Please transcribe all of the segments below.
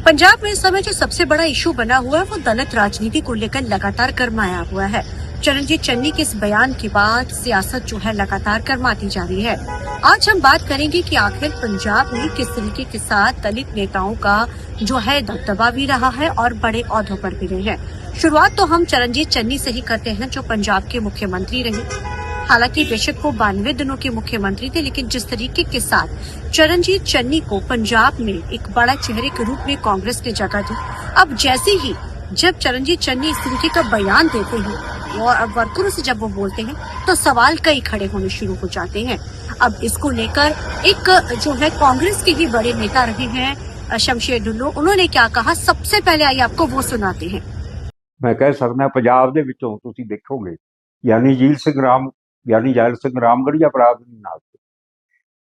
पंजाब में इस समय जो सबसे बड़ा इशू बना हुआ है वो दलित राजनीति को लेकर लगातार गरमाया हुआ है। चरणजीत चन्नी के इस बयान के बाद सियासत जो है लगातार गरमाती जा रही है। आज हम बात करेंगे कि आखिर पंजाब में किस तरीके के साथ दलित नेताओं का जो है दबदबा भी रहा है और बड़े ओहदों पर भी रहे हैं। शुरुआत तो हम चरणजीत चन्नी से ही करते हैं, जो पंजाब के मुख्यमंत्री रहे। हालांकि बेशक वो 92 दिनों के मुख्यमंत्री थे, लेकिन जिस तरीके के साथ चरणजीत चन्नी को पंजाब में एक बड़ा चेहरे के रूप में कांग्रेस ने जगह दी, अब जैसे ही जब चरणजीत चन्नी इस तरीके का बयान देते हैं और अब वर्करों से जब वो बोलते हैं तो सवाल कई खड़े होने शुरू हो जाते हैं। अब इसको लेकर एक जो है कांग्रेस के ही बड़े नेता रहे हैं शमशेर ढुल्लो, उन्होंने क्या कहा, सबसे पहले आइए आपको वो सुनाते हैं। मैं कह सकता पंजाब ਦੇ ਵਿੱਚੋਂ ਤੁਸੀਂ ਦੇਖੋਗੇ यानी ਜੈਲ ਸਿੰਘ ਰਾਮਗੜ੍ਹੀ ਅਪਰਾਧ ਨਾਲ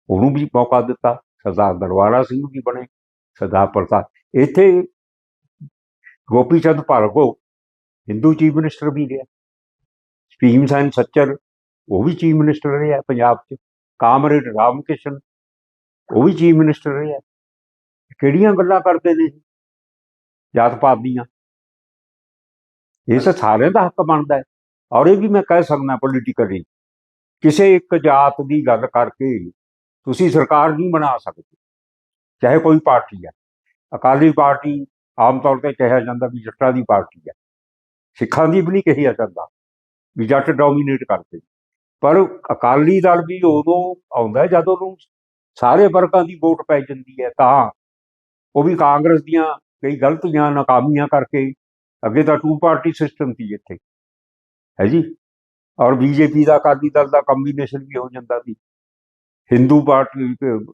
ਉਹਨੂੰ ਵੀ ਮੌਕਾ ਦਿੱਤਾ, ਸਰਦਾਰ ਦਰਬਾਰਾ ਸਿੰਘ ਵੀ ਬਣੇ, ਸਰਦਾਰ ਪ੍ਰਤਾਪ, ਇੱਥੇ ਗੋਪੀ ਚੰਦ ਭਾਰਗੋ ਹਿੰਦੂ ਚੀਫ ਮਿਨਿਸਟਰ ਵੀ ਰਿਹਾ, ਭੀਮ ਸੈਨ ਸੱਚਰ ਉਹ ਵੀ ਚੀਫ ਮਿਨਿਸਟਰ ਰਿਹਾ ਪੰਜਾਬ 'ਚ, ਕਾਮਰੇਡ ਰਾਮ ਕਿਸ਼ਨ ਉਹ ਵੀ ਚੀਫ ਮਿਨਿਸਟਰ ਰਿਹਾ। ਕਿਹੜੀਆਂ ਗੱਲਾਂ ਕਰਦੇ ਨੇ ਜਾਤ ਪਾਤ ਦੀਆਂ? ਇਸ ਸਾਰਿਆਂ ਦਾ ਹੱਕ ਬਣਦਾ ਹੈ। ਔਰ ਇਹ ਵੀ ਮੈਂ ਕਹਿ ਸਕਦਾ ਪੋਲੀਟੀਕਲੀ ਕਿਸੇ ਇੱਕ ਜਾਤ ਦੀ ਗੱਲ ਕਰਕੇ ਤੁਸੀਂ ਸਰਕਾਰ ਨਹੀਂ ਬਣਾ ਸਕਦੇ, ਚਾਹੇ ਕੋਈ ਪਾਰਟੀ ਹੈ। ਅਕਾਲੀ ਪਾਰਟੀ ਆਮ ਤੌਰ ਤੇ ਕਿਹਾ ਜਾਂਦਾ ਵੀ ਜੱਟਾਂ ਦੀ ਪਾਰਟੀ ਹੈ, ਸਿੱਖਾਂ ਦੀ ਵੀ ਨਹੀਂ ਕਿਹਾ ਜਾਂਦਾ ਵੀ ਜੱਟ ਡੋਮੀਨੇਟ ਕਰਦੇ, ਪਰ ਅਕਾਲੀ ਦਲ ਵੀ ਉਦੋਂ ਆਉਂਦਾ ਜਦੋਂ ਉਹਨੂੰ ਸਾਰੇ ਵਰਗਾਂ ਦੀ ਵੋਟ ਪੈ ਜਾਂਦੀ ਹੈ, ਤਾਂ ਉਹ ਵੀ ਕਾਂਗਰਸ ਦੀਆਂ ਕਈ ਗਲਤੀਆਂ ਨਾਕਾਮੀਆਂ ਕਰਕੇ। ਅੱਗੇ ਤਾਂ 2 ਪਾਰਟੀ ਸਿਸਟਮ ਸੀ ਇੱਥੇ ਹੈ ਜੀ, ਔਰ ਬੀਜੇਪੀ ਦਾ ਅਕਾਲੀ ਦਲ ਦਾ ਕੰਬੀਨੇਸ਼ਨ ਵੀ ਹੋ ਜਾਂਦਾ ਸੀ। ਹਿੰਦੂ ਪਾਰਟੀ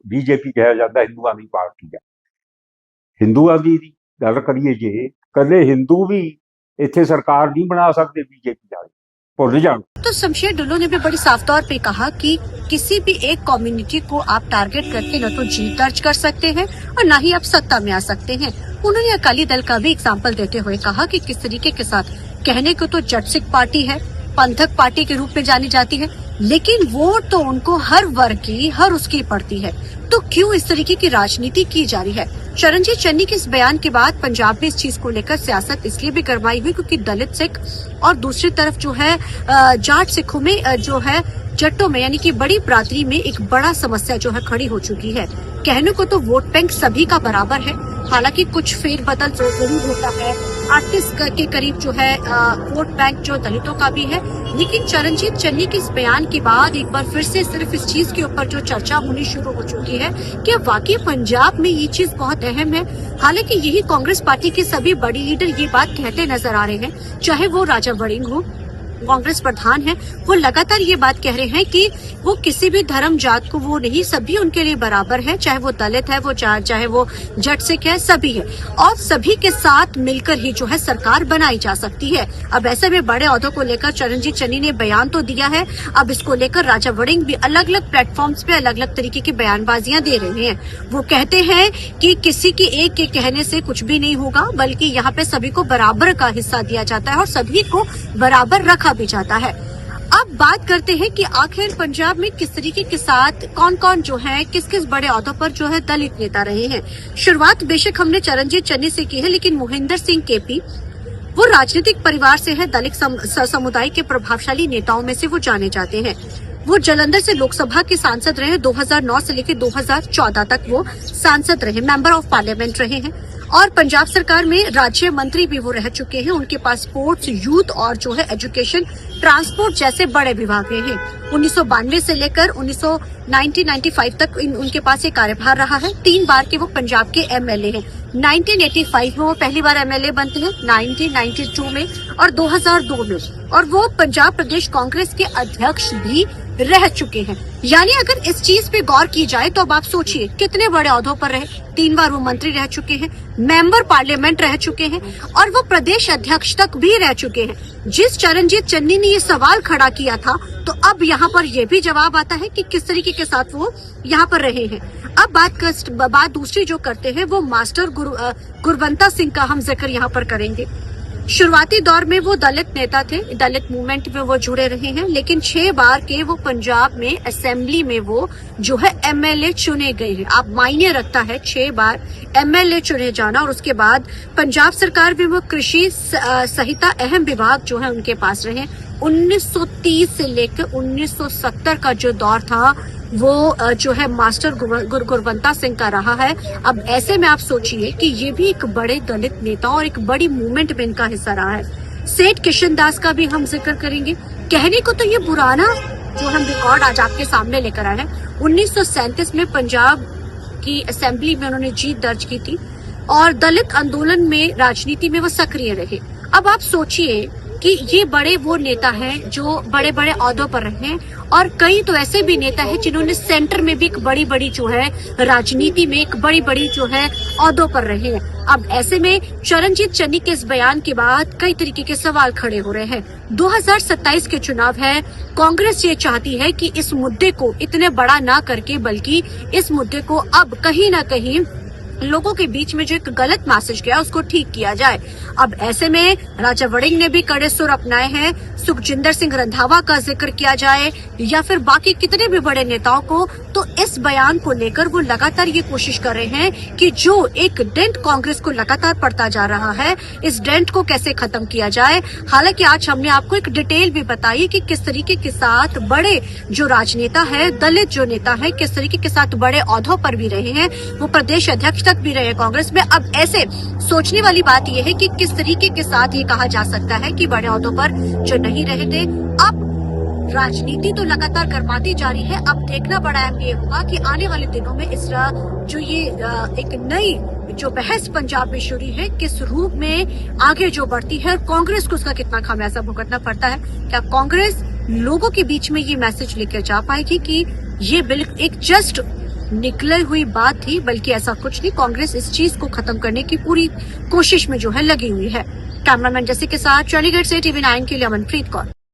ਬੀਜੇਪੀ ਕਿਹਾ ਜਾਂਦਾ ਹਿੰਦੂਆਂ ਦੀ ਪਾਰਟੀ ਹੈ। ਹਿੰਦੂਆਂ ਦੀ ਗੱਲ ਕਰੀਏ ਜੇ ਇਕੱਲੇ ਹਿੰਦੂ ਵੀ ਇੱਥੇ ਸਰਕਾਰ नहीं बना सकते बीजेपी वाले, भुल जान। तो शमशेर ढुल्लो ने भी बड़ी साफ तौर पे कहा कि किसी भी एक कम्युनिटी को आप टारगेट करके न तो जीत दर्ज कर सकते हैं और न ही आप सत्ता में आ सकते हैं। उन्होंने अकाली दल का भी एग्जाम्पल देते हुए कहा कि किस तरीके के साथ कहने को तो जट सिख पार्टी है, पंथक पार्टी के रूप में जानी जाती है, लेकिन वोट तो उनको हर वर्ग की हर उसकी पड़ती है, तो क्यों इस तरीके की राजनीति की जा रही है। चरणजीत चन्नी के इस बयान के बाद पंजाब में इस चीज को लेकर सियासत इसलिए भी गरमाई हुई क्योंकि दलित सिख और दूसरी तरफ जो है जाट सिखों में जो है जट्टों में यानी कि बड़ी बिरादरी में एक बड़ा समस्या जो है खड़ी हो चुकी है। कहने को तो वोट बैंक सभी का बराबर है, हालांकि कुछ फेरबदल जरूर होता है। 38 के करीब जो है वोट बैंक जो दलितों का भी है, लेकिन चरणजीत चन्नी के इस बयान के बाद एक बार फिर से सिर्फ इस चीज के ऊपर जो चर्चा होनी शुरू हो चुकी है कि वाकई पंजाब में ये चीज बहुत अहम है। हालांकि यही कांग्रेस पार्टी के सभी बड़े लीडर ये बात कहते नजर आ रहे हैं, चाहे वो राजा वड़िंग हो, कांग्रेस प्रधान है, वो लगातार ये बात कह रहे हैं कि वो किसी भी धर्म जात को वो नहीं, सभी उनके लिए बराबर है, चाहे वो दलित है, वो चाहे वो जट सिख है, सभी है, और सभी के साथ मिलकर ही जो है सरकार बनाई जा सकती है। अब ऐसे में बड़े ओहदों को लेकर चरणजीत चन्नी ने बयान तो दिया है, अब इसको लेकर राजा वड़िंग भी अलग अलग प्लेटफॉर्म्स पे अलग अलग तरीके की बयानबाजियां दे रहे हैं। वो कहते हैं कि किसी के एक के कहने से कुछ भी नहीं होगा, बल्कि यहाँ पे सभी को बराबर का हिस्सा दिया जाता है और सभी को बराबर रखा भी जाता है। अब बात करते हैं कि आखिर पंजाब में किस तरीके के साथ कौन कौन जो है किस किस बड़े ओहदों पर जो है दलित नेता रहे हैं। शुरुआत बेशक हमने चरणजीत चन्नी से की है, लेकिन मोहिंदर सिंह केपी वो राजनीतिक परिवार से है, दलित समुदाय के प्रभावशाली नेताओं में से वो जाने जाते हैं। वो जालंधर से लोकसभा के सांसद रहे, 2009 से लेकर 2014 तक वो सांसद रहे, मेंबर ऑफ पार्लियामेंट रहे हैं, और पंजाब सरकार में राज्य मंत्री भी वो रह चुके हैं। उनके पास स्पोर्ट्स, यूथ और जो है एजुकेशन, ट्रांसपोर्ट जैसे बड़े विभाग रहे हैं। 1992 से लेकर 1995 तक उनके पास ये कार्यभार रहा है। 3 बार के वो पंजाब के एमएलए हैं। 1985 में वो पहली बार एमएलए बनते हैं, 1992 में और 2002 में, और वो पंजाब प्रदेश कांग्रेस के अध्यक्ष भी रह चुके हैं। यानी अगर इस चीज पे गौर की जाए तो अब आप सोचिए कितने बड़े ओहदों पर रहे। 3 बार वो मंत्री रह चुके हैं, मेंबर पार्लियामेंट रह चुके हैं, और वो प्रदेश अध्यक्ष तक भी रह चुके हैं। जिस चरणजीत चन्नी ने ये सवाल खड़ा किया था, तो अब यहाँ पर ये भी जवाब आता है कि किस तरीके के साथ वो यहाँ पर रहे हैं। अब बात दूसरी जो करते हैं वो मास्टर गुरवंता सिंह का हम जिक्र यहाँ पर करेंगे। शुरुआती दौर में वो दलित नेता थे, दलित मूवमेंट में वो जुड़े रहे हैं, लेकिन 6 बार के वो पंजाब में असेंबली में वो जो है एमएलए चुने गए हैं। आप मायने रखता है 6 बार एमएलए चुने जाना, और उसके बाद पंजाब सरकार में वो कृषि संहिता अहम विभाग जो है उनके पास रहे। 1930 से लेकर 1970 का जो दौर था वो जो है मास्टर गुरवंता सिंह का रहा है। अब ऐसे में आप सोचिए कि ये भी एक बड़े दलित नेता और एक बड़ी मूवमेंट में इनका हिस्सा रहा है। सेठ किशन दास का भी हम जिक्र करेंगे। कहने को तो ये पुराना जो हम रिकॉर्ड आज आपके सामने लेकर आए हैं, 1937 में पंजाब की असेंबली में उन्होंने जीत दर्ज की थी और दलित आंदोलन में राजनीति में वो सक्रिय रहे। अब आप सोचिए कि ये बड़े वो नेता हैं जो बड़े बड़े ओहदों पर रहे हैं, और कई तो ऐसे भी नेता हैं जिन्होंने सेंटर में भी एक बड़ी बड़ी जो है राजनीति में एक बड़ी बड़ी जो है ओहदों पर रहे हैं। अब ऐसे में चरणजीत चन्नी के इस बयान के बाद कई तरीके के सवाल खड़े हो रहे हैं। 2027 के चुनाव है, कांग्रेस ये चाहती है कि इस मुद्दे को इतने बड़ा ना करके बल्कि इस मुद्दे को अब कहीं ना कहीं लोगों के बीच में जो एक गलत मैसेज गया उसको ठीक किया जाए। अब ऐसे में राजा वड़िंग ने भी कड़े सुर अपनाए हैं। सुखजिंदर सिंह रंधावा का जिक्र किया जाए या फिर बाकी कितने भी बड़े नेताओं को, तो इस बयान को लेकर वो लगातार ये कोशिश कर रहे हैं कि जो एक डेंट कांग्रेस को लगातार पड़ता जा रहा है, इस डेंट को कैसे खत्म किया जाए। हालांकि आज हमने आपको एक डिटेल भी बताई कि किस तरीके के साथ बड़े जो राजनेता है, दलित जो नेता है, किस तरीके के साथ बड़े ओहदों पर भी रहे हैं, वो प्रदेश अध्यक्ष तक भी रहे कांग्रेस में। अब ऐसे सोचने वाली बात यह है कि किस तरीके के साथ ये कहा जा सकता है कि बड़े ओहदों पर जो नहीं रहे थे। अब राजनीति तो लगातार गर्माती जा रही है। अब देखना बड़ा अहम ये होगा कि आने वाले दिनों में इस जो ये एक नई जो बहस पंजाब में शुरू है किस रूप में आगे जो बढ़ती है, कांग्रेस को उसका कितना खामियाजा भुगतना पड़ता है। क्या कांग्रेस लोगों के बीच में ये मैसेज लेकर जा पाएगी कि ये बिल्कुल एक जस्ट निकली हुई बात थी, बल्कि ऐसा कुछ नहीं, कांग्रेस इस चीज को खत्म करने की पूरी कोशिश में जो है लगी हुई है। कैमरामैन जैसे के साथ चंडीगढ़ से TV9 के लिए अमनप्रीत कौर।